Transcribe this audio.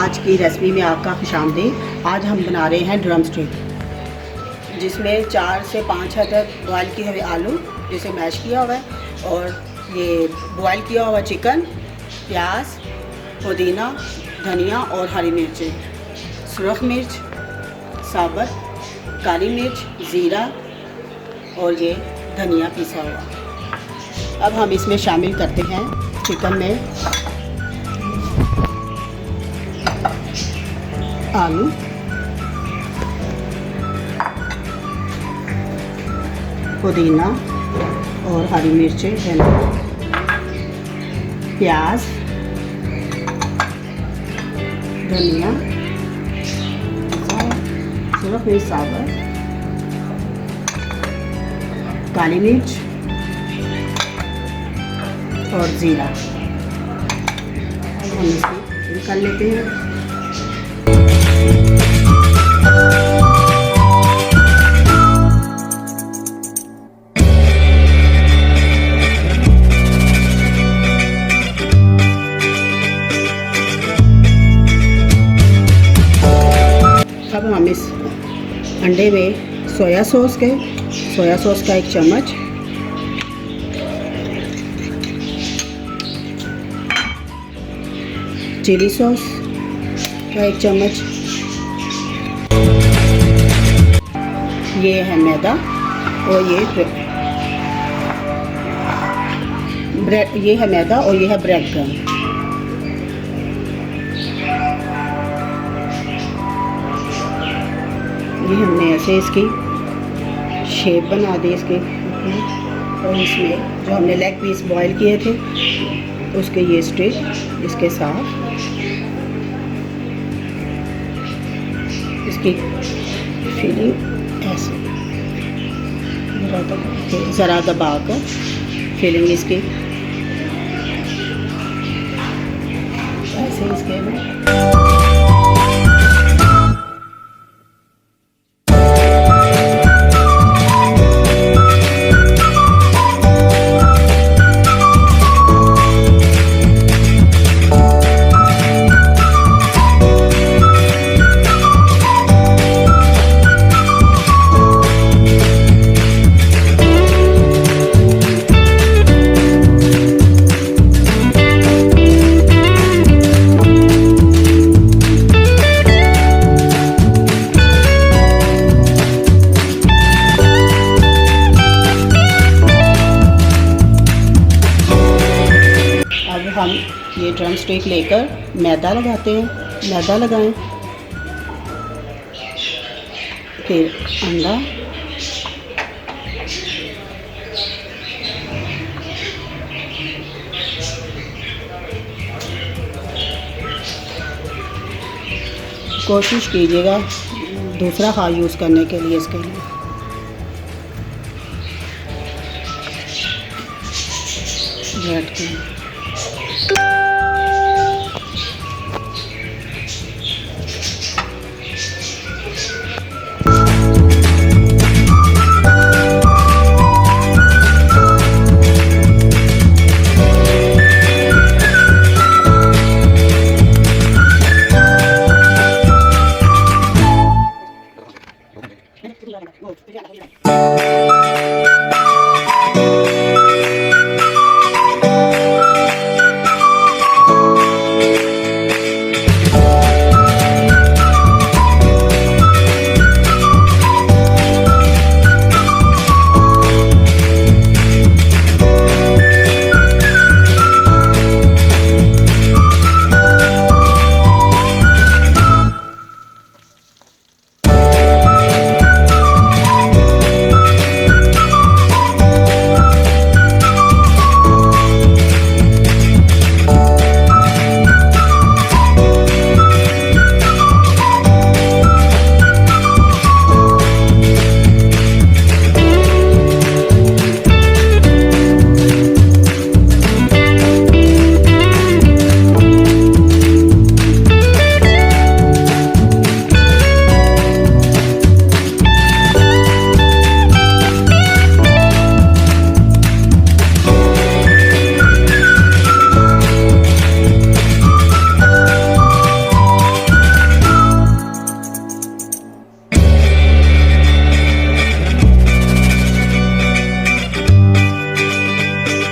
आज की रेसिपी में आपका खुशामदीद। आज हम बना रहे हैं ड्रम स्टिक, जिसमें 4 से 5 अदद बॉयल किए हुए आलू जिसे मैश किया हुआ है, और ये बॉयल किया हुआ चिकन, प्याज, पुदीना, धनिया और हरी मिर्चें, सुरख मिर्च साबुत, काली मिर्च, ज़ीरा और ये धनिया पिसा हुआ। अब हम इसमें शामिल करते हैं चिकन में आलू, पुदीना और हरी मिर्चें, प्याज, धनिया, सुरख मिर्च साबुत, काली मिर्च और ज़ीरा। हम इसको निकाल लेते हैं। अब हम इस अंडे में सोया सॉस का 1 चम्मच, चिली सॉस का 1 चम्मच, ये है मैदा और ये है मैदा और ये है ब्रेड क्रम। ये हमने ऐसे इसकी शेप बना दी इसके, और इसमें जो हमने लेग पीस बॉईल किए थे उसके ये स्टिक इसके साथ इसकी फिलिंग ऐसे ज़रा दबा कर फिलिंग इसकी ऐसे इसके में हम ये ड्रम स्टिक लेकर मैदा लगाते हैं। मैदा लगाएं, फिर अंडा, कोशिश कीजिएगा दूसरा हाथ यूज़ करने के लिए। इसके लिए ब्रेड के